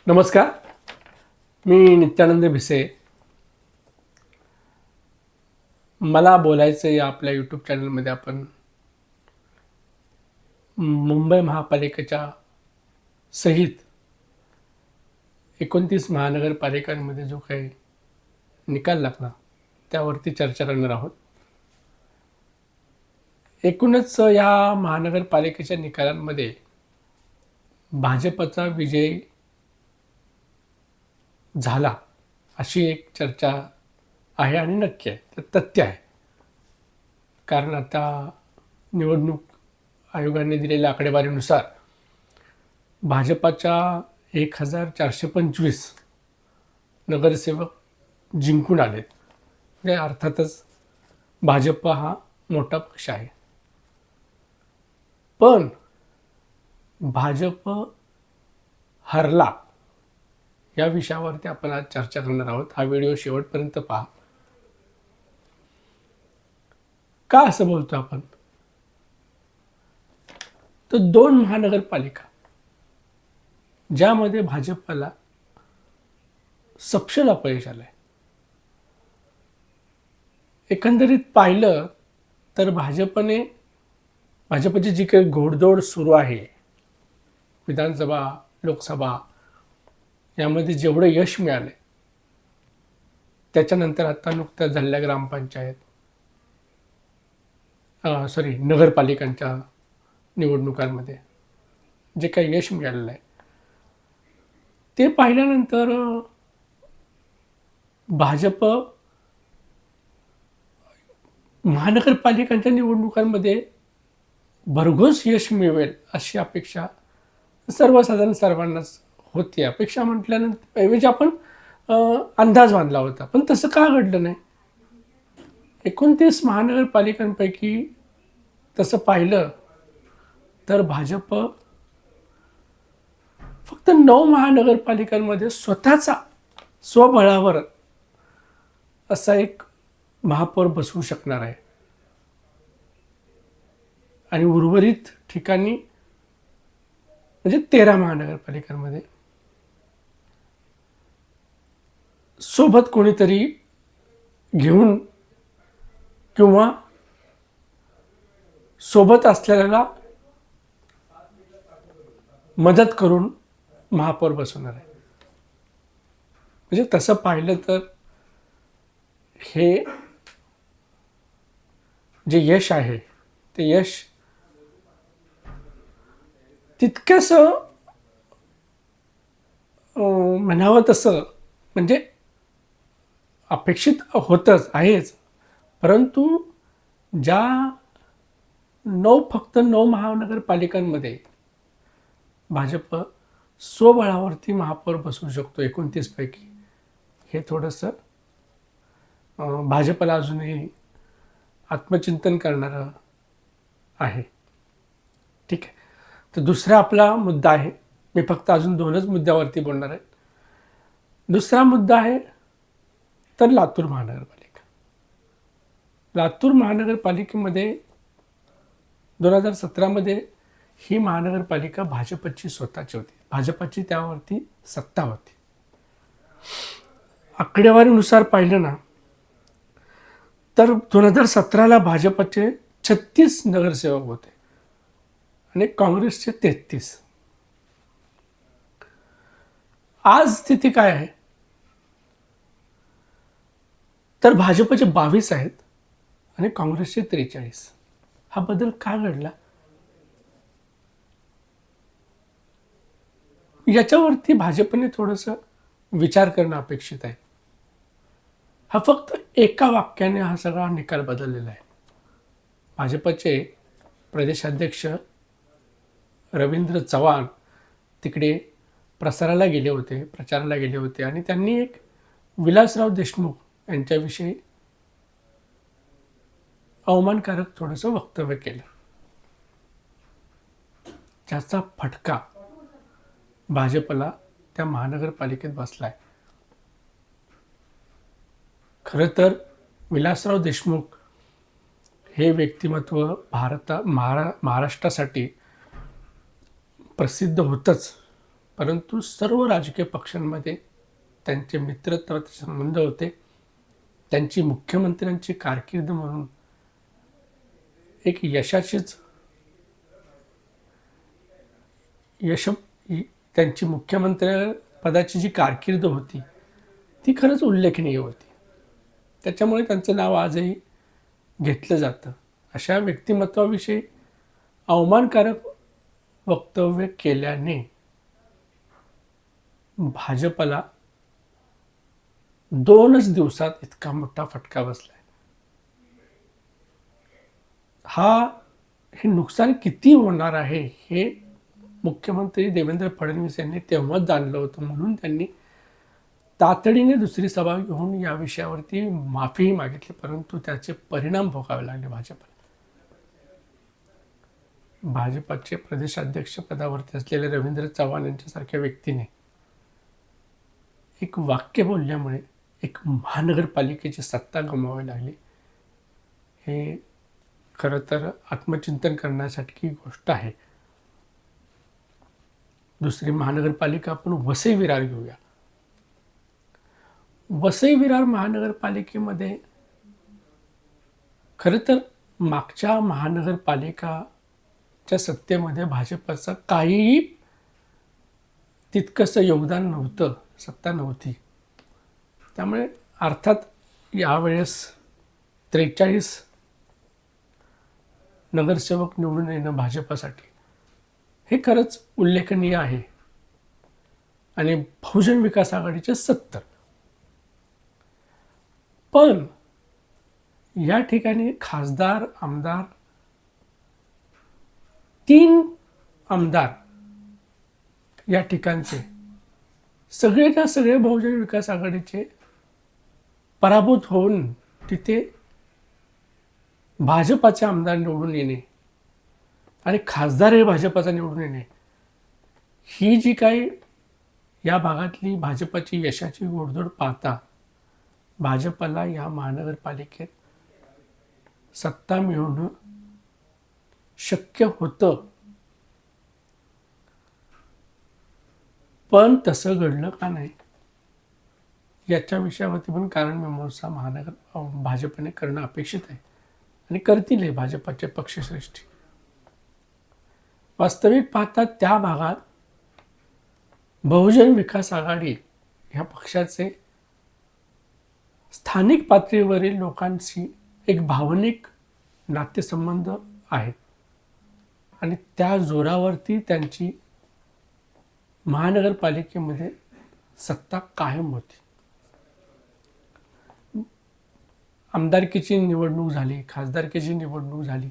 नमस्कार. मी नित्यानंद भिसे. मला बोलायचं आहे आपल्या यूट्यूब चॅनलमध्ये आपण मुंबई महापालिकेच्या सहित 29 महानगरपालिकांमध्ये जो काही निकाल लागला त्यावरती चर्चा करणार आहोत. एकूणच या महानगरपालिकेच्या निकालांमध्ये भाजपचा विजय झाला अशी एक चर्चा आहे आणि नक्की आहे, तर तथ्य आहे. कारण आता निवडणूक आयोगाने दिलेल्या आकडेवारीनुसार भाजपाच्या 1425 नगरसेवक जिंकून आलेत. म्हणजे अर्थातच भाजप हा मोठा पक्ष आहे, पण भाजप हरला या विषयावरती आपण आज चर्चा करणार आहोत. हा व्हिडिओ शेवटपर्यंत पहा. का असं बोलतो आपण? तर 2 महानगरपालिका ज्यामध्ये भाजपला सपशेल अपयश आलंय. एकंदरीत पाहिलं तर भाजपची जी काही घोडदौड सुरू आहे, विधानसभा लोकसभा यामध्ये जेवढं यश मिळालं त्याच्यानंतर आता नुकत्याच झालेल्या ग्रामपंचायत नगरपालिकांच्या निवडणुकांमध्ये जे काही यश मिळालेलं आहे ते पाहिल्यानंतर भाजप महानगरपालिकांच्या निवडणुकांमध्ये भरघोस यश मिळवेल अशी अपेक्षा सर्वसाधारण सर्वांनाच होती. अपेक्षा म्हटल्यानंतर ऐवजी आपण अंदाज बांधला होता, पण तसं का घडलं नाही? 29 महानगरपालिकांपैकी तसं पाहिलं तर भाजप फक्त 9 महानगरपालिकांमध्ये स्वबळावर असा एक महापौर बसवू शकणार आहे आणि उर्वरित ठिकाणी म्हणजे 13 महानगरपालिकांमध्ये सोबत कोणीतरी घेऊन किंवा सोबत असलेल्याला मदत करून महापौर बसवणार आहे. म्हणजे तसं पाहिलं तर हे जे यश आहे ते यश तितकंच म्हणावं तसं म्हणजे अपेक्षित होतंच आहेच, परंतु फक्त 9 महानगरपालिकांमध्ये भाजप स्वबळावरती महापौर बसवू शकतो 29 पैकी, हे थोडंसं भाजपला अजूनही आत्मचिंतन करणारं आहे. ठीक आहे. तर दुसरा आपला मुद्दा आहे, मी फक्त अजून 2च मुद्द्यावरती बोलणार आहे. दुसरा मुद्दा आहे तर लातूर महानगरपालिका. लातूर महानगरपालिकेमध्ये 2017 ही महानगरपालिका भाजपची स्वतःची होती. भाजपची त्यावरती सत्ता होती. आकडेवारीनुसार पाहिलं ना तर 2017 भाजपचे 36 नगरसेवक होते आणि काँग्रेसचे 33. आज स्थिती काय आहे तर भाजपचे 22 आहेत आणि काँग्रेसचे 43. हा बदल का घडला? याच्यावरती भाजपने थोडंसं विचार करणं अपेक्षित आहे. हा फक्त एका वाक्याने हा सगळा निकाल बदललेला आहे. भाजपचे प्रदेशाध्यक्ष रवींद्र चव्हाण तिकडे प्रचाराला गेले होते आणि त्यांनी एक विलासराव देशमुख यांच्याविषयी अवमानकारक थोडंसं वक्तव्य केलं, ज्याचा फटका भाजपला त्या महानगरपालिकेत बसलाय. खरं तर विलासराव देशमुख हे व्यक्तिमत्व महाराष्ट्रासाठी प्रसिद्ध होतंच, परंतु सर्व राजकीय पक्षांमध्ये त्यांचे मित्रत्वाचे संबंध होते. त्यांची मुख्यमंत्र्यांची कारकीर्द म्हणून एक यश त्यांची मुख्यमंत्री पदाची जी कारकीर्द होती ती खरंच उल्लेखनीय होती. त्याच्यामुळे त्यांचं नाव आजही घेतलं जातं. अशा व्यक्तिमत्वाविषयी अवमानकारक वक्तव्य केल्याने भाजपला 2च दिवसात इतका मोठा फटका बसलाय. हे नुकसान किती होणार आहे हे मुख्यमंत्री देवेंद्र फडणवीस यांनी तेव्हाच जाणलं होतं. म्हणून त्यांनी तातडीने दुसरी सभा घेऊन या विषयावरती माफीही मागितली, परंतु त्याचे परिणाम भोगावे लागले भाजपला. भाजपचे प्रदेशाध्यक्ष पदावरती असलेले रवींद्र चव्हाण यांच्यासारख्या व्यक्तीने एक वाक्य बोलल्यामुळे एक महानगरपालिकेची सत्ता गमवावी लागली. हे खरं तर आत्मचिंतन करण्यासारखी गोष्ट आहे. दुसरी महानगरपालिका आपण वसई विरार घेऊया. वसई विरार महानगरपालिकेमध्ये खरं तर मागच्या महानगरपालिकाच्या सत्तेमध्ये भाजपचं काहीही तितकंसं योगदान नव्हतं, सत्ता नव्हती. त्यामुळे अर्थात यावेळेस 43 नगरसेवक निवडून येणं भाजपसाठी हे खरंच उल्लेखनीय आहे. आणि बहुजन विकास आघाडीचे 70. पण या ठिकाणी खासदार, आमदार, 3 आमदार या ठिकाणचे सगळेच्या सगळे बहुजन विकास आघाडीचे पराभूत होऊन तिथे भाजपाचे आमदार निवडून येणे आणि खासदार हे भाजपाचा निवडून येणे, ही जी काही या भागातली भाजपाची यशाची घोडदौड पाहता भाजपला या महानगरपालिकेत सत्ता मिळवणं शक्य होतं. पण तसं घडलं का नाही याच्या विषयावरती पण कारणमीमांसा भाजपने करणं अपेक्षित आहे आणि करतील हे भाजपचे पक्षश्रेष्ठी. वास्तविक पाहता त्या भागात बहुजन विकास आघाडी ह्या पक्षाचे स्थानिक पातळीवरील लोकांशी एक भावनिक नातेसंबंध आहेत आणि त्या जोरावरती त्यांची महानगरपालिकेमध्ये सत्ता कायम होती. आमदारकीची निवडणूक झाली, खासदारकीची निवडणूक झाली,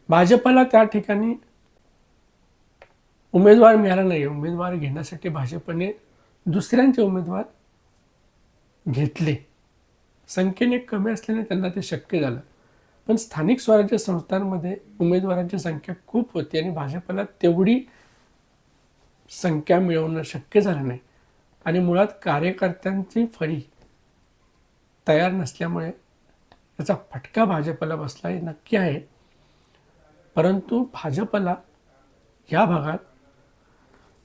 भाजपला त्या ठिकाणी उमेदवार मिळाला नाही. उमेदवार घेण्यासाठी भाजपने दुसऱ्यांचे उमेदवार घेतले. संख्येने कमी असल्याने त्यांना ते शक्य झालं. पण स्थानिक स्वराज्य संस्थांमध्ये उमेदवारांची संख्या खूप होती आणि भाजपला तेवढी संख्या मिळवणं शक्य झालं नाही आणि मुळात कार्यकर्त्यांची फळी तयार नसल्यामुळे त्याचा फटका भाजपला बसला हे नक्की आहे. परंतु भाजपला या भागात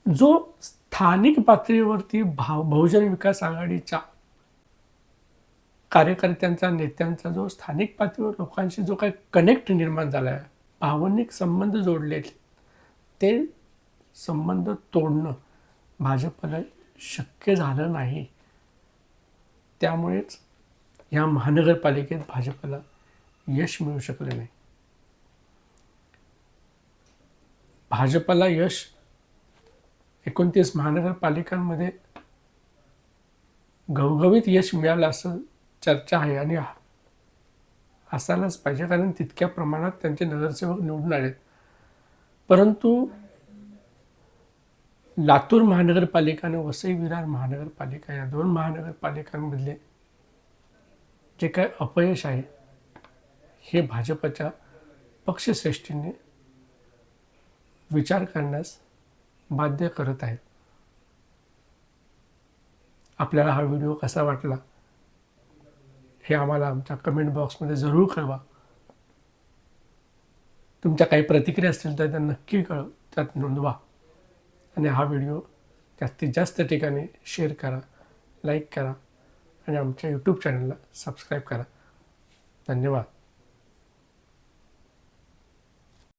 जो स्थानिक पातळीवरती बहुजन विकास आघाडीच्या कार्यकर्त्यांचा, नेत्यांचा जो स्थानिक पातळीवर लोकांशी जो काही कनेक्ट निर्माण झाला आहे, भावनिक संबंध जोडले, ते संबंध तोडणं भाजपला शक्य झालं नाही. त्यामुळेच या महानगरपालिकेत भाजपला यश मिळू शकले नाही. भाजपला यश 29 महानगरपालिकांमध्ये घवघवीत यश मिळालं असं चर्चा आहे आणि असायलाच पाहिजे, कारण तितक्या प्रमाणात त्यांचे नगरसेवक निवडून आलेत. परंतु लातूर महानगरपालिका आणि वसई विरार महानगरपालिका या 2 महानगरपालिकांमधले जे काय अपयश आहे हे भाजपच्या पक्षश्रेष्ठींनी विचार करण्यास बाध्य करत आहेत. आपल्याला हा व्हिडिओ कसा वाटला हे आम्हाला आमच्या कमेंट बॉक्समध्ये जरूर कळवा. तुमच्या काही प्रतिक्रिया असतील तर त्या नक्की त्यात नोंदवा आणि हा व्हिडिओ जास्तीत जास्त ठिकाणी शेअर करा, लाईक करा आणि आमच्या यूट्यूब चॅनलला सबस्क्राईब करा. धन्यवाद.